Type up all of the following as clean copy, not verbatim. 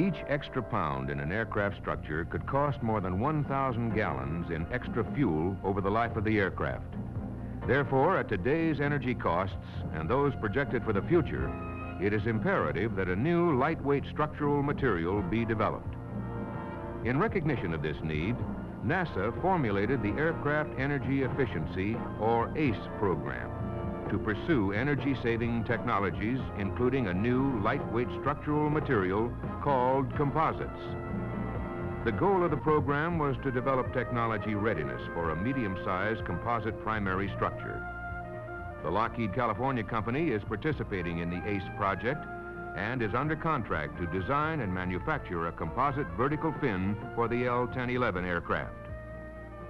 Each extra pound in an aircraft structure could cost more than 1,000 gallons in extra fuel over the life of the aircraft. Therefore, at today's energy costs and those projected for the future, it is imperative that a new lightweight structural material be developed. In recognition of this need, NASA formulated the Aircraft Energy Efficiency, or ACE program, to pursue energy-saving technologies, including a new lightweight structural material called composites. The goal of the program was to develop technology readiness for a medium-sized composite primary structure. The Lockheed California company is participating in the ACE project and is under contract to design and manufacture a composite vertical fin for the L-1011 aircraft.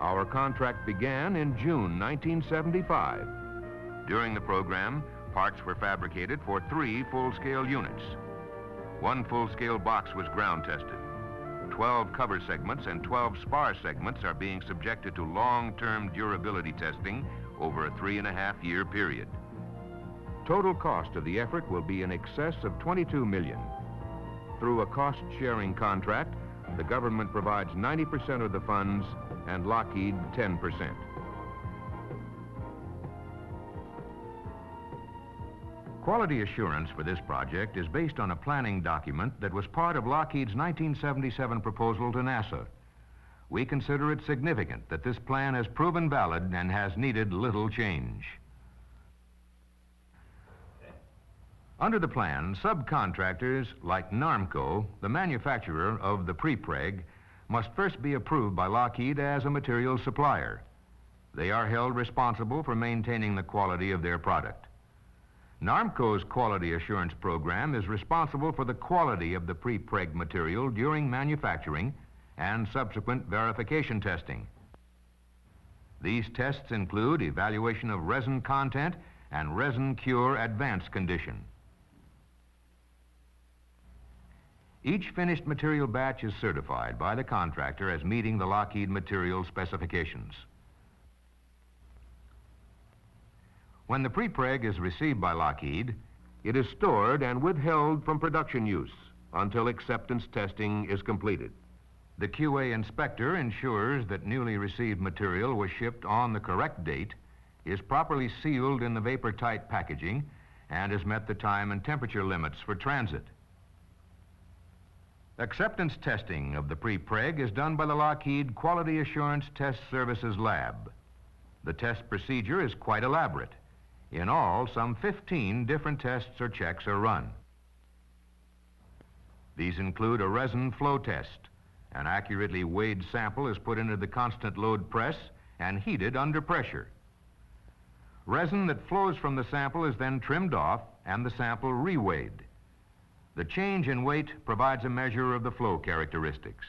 Our contract began in June 1975. During the program, parts were fabricated for 3 full-scale units. 1 full-scale box was ground tested. 12 cover segments and 12 spar segments are being subjected to long-term durability testing over a 3.5-year period. Total cost of the effort will be in excess of $22 million. Through a cost-sharing contract, the government provides 90% of the funds and Lockheed 10%. Quality assurance for this project is based on a planning document that was part of Lockheed's 1977 proposal to NASA. We consider it significant that this plan has proven valid and has needed little change. Under the plan, subcontractors like NARMCO, the manufacturer of the prepreg, must first be approved by Lockheed as a material supplier. They are held responsible for maintaining the quality of their product. NARMCO's quality assurance program is responsible for the quality of the prepreg material during manufacturing and subsequent verification testing. These tests include evaluation of resin content and resin cure advanced condition. Each finished material batch is certified by the contractor as meeting the Lockheed material specifications. When the prepreg is received by Lockheed, it is stored and withheld from production use until acceptance testing is completed. The QA inspector ensures that newly received material was shipped on the correct date, is properly sealed in the vapor-tight packaging, and has met the time and temperature limits for transit. Acceptance testing of the prepreg is done by the Lockheed Quality Assurance Test Services Lab. The test procedure is quite elaborate. In all, some 15 different tests or checks are run. These include a resin flow test. An accurately weighed sample is put into the constant load press and heated under pressure. Resin that flows from the sample is then trimmed off and the sample reweighed. The change in weight provides a measure of the flow characteristics.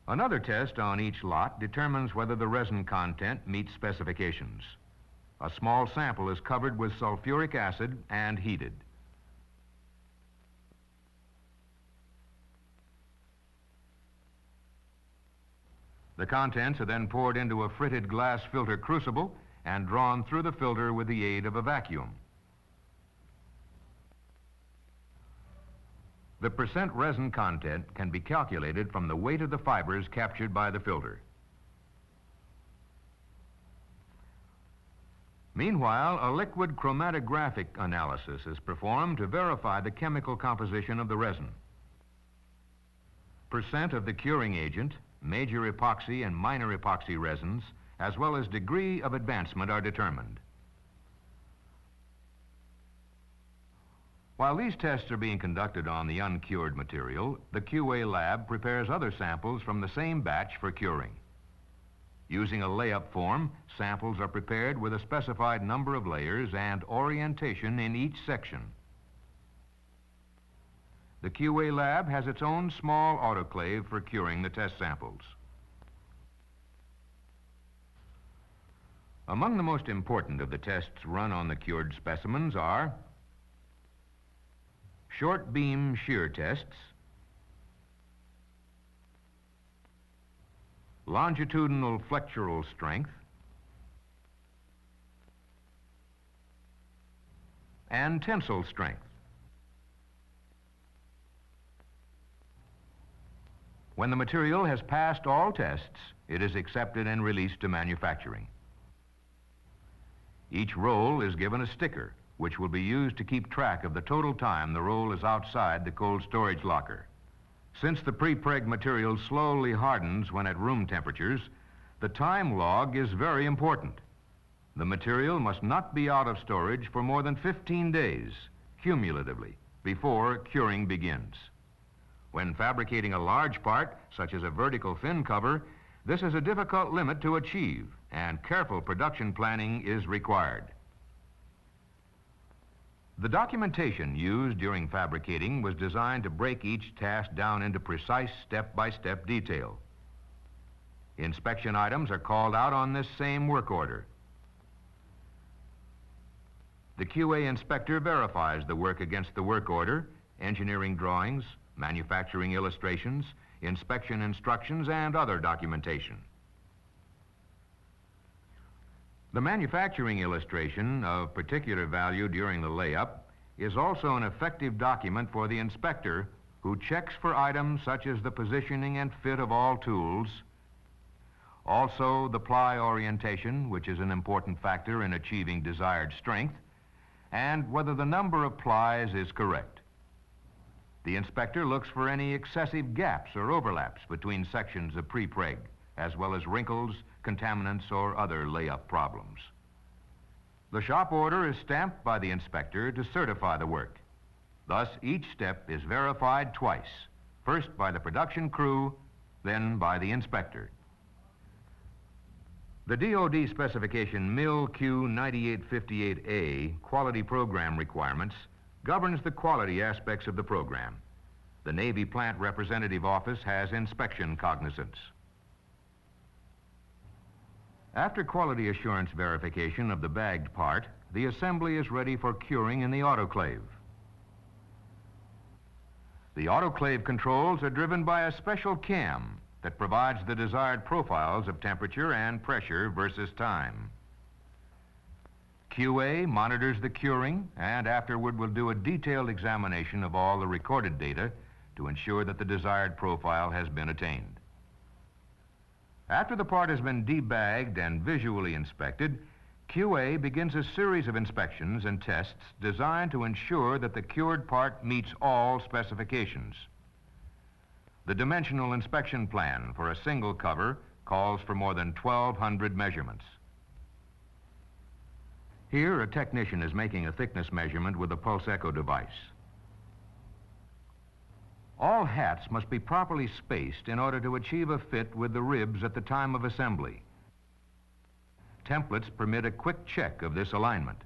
Another test on each lot determines whether the resin content meets specifications. A small sample is covered with sulfuric acid and heated. The contents are then poured into a fritted glass filter crucible and drawn through the filter with the aid of a vacuum. The percent resin content can be calculated from the weight of the fibers captured by the filter. Meanwhile, a liquid chromatographic analysis is performed to verify the chemical composition of the resin. Percent of the curing agent, major epoxy and minor epoxy resins, as well as degree of advancement are determined. While these tests are being conducted on the uncured material, the QA lab prepares other samples from the same batch for curing. Using a layup form, samples are prepared with a specified number of layers and orientation in each section. The QA lab has its own small autoclave for curing the test samples. Among the most important of the tests run on the cured specimens are short beam shear tests, longitudinal flexural strength, and tensile strength. When the material has passed all tests, it is accepted and released to manufacturing. Each roll is given a sticker, which will be used to keep track of the total time the roll is outside the cold storage locker. Since the pre-preg material slowly hardens when at room temperatures, the time log is very important. The material must not be out of storage for more than 15 days, cumulatively, before curing begins. When fabricating a large part, such as a vertical fin cover, this is a difficult limit to achieve, and careful production planning is required. The documentation used during fabricating was designed to break each task down into precise step-by-step detail. Inspection items are called out on this same work order. The QA inspector verifies the work against the work order, engineering drawings, manufacturing illustrations, inspection instructions, and other documentation. The manufacturing illustration of particular value during the layup is also an effective document for the inspector, who checks for items such as the positioning and fit of all tools, also the ply orientation, which is an important factor in achieving desired strength, and whether the number of plies is correct. The inspector looks for any excessive gaps or overlaps between sections of pre-preg, as well as wrinkles, contaminants, or other layup problems. The shop order is stamped by the inspector to certify the work. Thus, each step is verified twice, first by the production crew, then by the inspector. The DoD specification MIL-Q 9858A quality program requirements governs the quality aspects of the program. The Navy Plant Representative Office has inspection cognizance. After quality assurance verification of the bagged part, the assembly is ready for curing in the autoclave. The autoclave controls are driven by a special cam that provides the desired profiles of temperature and pressure versus time. QA monitors the curing and afterward will do a detailed examination of all the recorded data to ensure that the desired profile has been attained. After the part has been debagged and visually inspected, QA begins a series of inspections and tests designed to ensure that the cured part meets all specifications. The dimensional inspection plan for a single cover calls for more than 1,200 measurements. Here, a technician is making a thickness measurement with a pulse echo device. All hats must be properly spaced in order to achieve a fit with the ribs at the time of assembly. Templates permit a quick check of this alignment.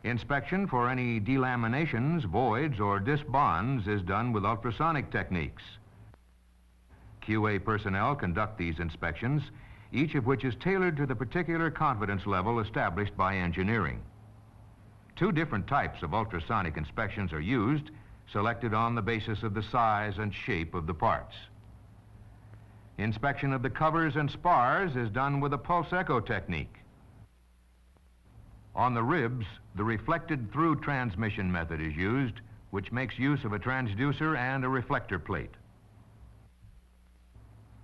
Inspection for any delaminations, voids, or disbonds is done with ultrasonic techniques. QA personnel conduct these inspections, each of which is tailored to the particular confidence level established by engineering. Two different types of ultrasonic inspections are used, selected on the basis of the size and shape of the parts. Inspection of the covers and spars is done with a pulse echo technique. On the ribs, the reflected through transmission method is used, which makes use of a transducer and a reflector plate.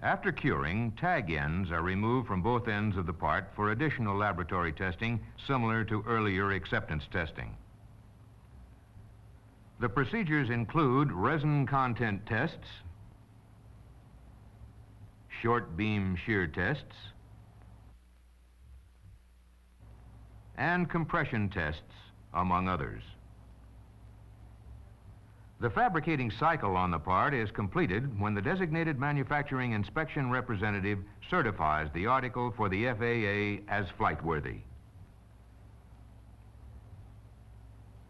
After curing, tag ends are removed from both ends of the part for additional laboratory testing similar to earlier acceptance testing. The procedures include resin content tests, short beam shear tests, and compression tests, among others. The fabricating cycle on the part is completed when the designated manufacturing inspection representative certifies the article for the FAA as flight-worthy.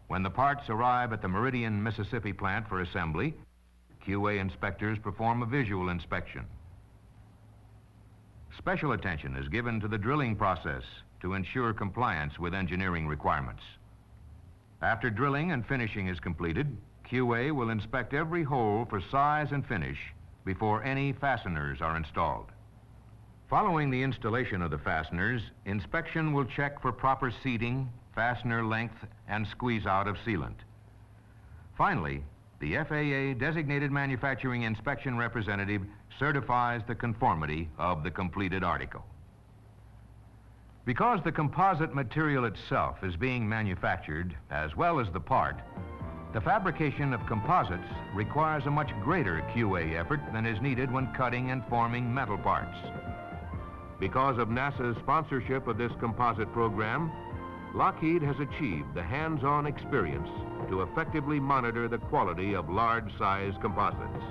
When the parts arrive at the Meridian, Mississippi plant for assembly, QA inspectors perform a visual inspection. Special attention is given to the drilling process to ensure compliance with engineering requirements. After drilling and finishing is completed, QA will inspect every hole for size and finish before any fasteners are installed. Following the installation of the fasteners, inspection will check for proper seating, fastener length, and squeeze out of sealant. Finally, the FAA designated manufacturing inspection representative certifies the conformity of the completed article. Because the composite material itself is being manufactured as well as the part, the fabrication of composites requires a much greater QA effort than is needed when cutting and forming metal parts. Because of NASA's sponsorship of this composite program, Lockheed has achieved the hands-on experience to effectively monitor the quality of large-size composites.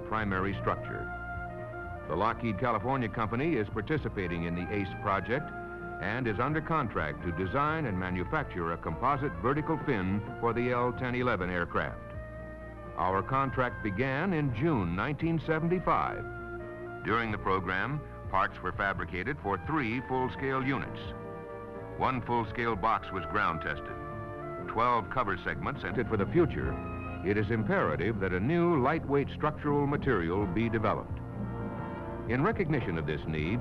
Primary structure. The Lockheed California company is participating in the ACE project and is under contract to design and manufacture a composite vertical fin for the L-1011 aircraft. Our contract began in June 1975. During the program, parts were fabricated for 3 full-scale units. 1 full-scale box was ground tested. 12 cover segments entered for the future. It is imperative that a new lightweight structural material be developed. In recognition of this need,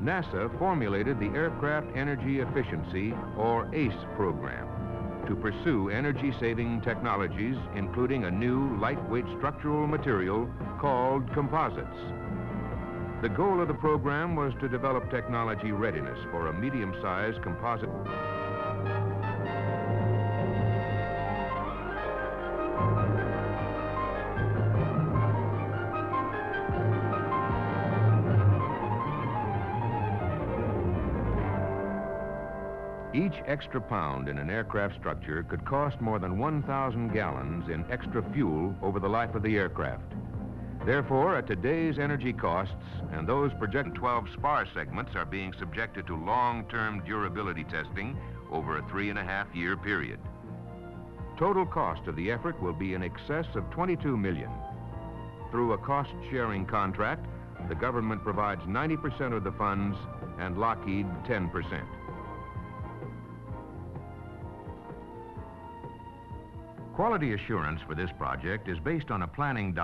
NASA formulated the Aircraft Energy Efficiency, or ACE program, to pursue energy-saving technologies, including a new lightweight structural material called composites. The goal of the program was to develop technology readiness for a medium-sized composite. Each extra pound in an aircraft structure could cost more than 1,000 gallons in extra fuel over the life of the aircraft. Therefore, at today's energy costs, and those projected 12 spar segments are being subjected to long-term durability testing over a 3.5-year period. Total cost of the effort will be in excess of $22 million. Through a cost-sharing contract, the government provides 90% of the funds and Lockheed 10%. Quality assurance for this project is based on a planning document.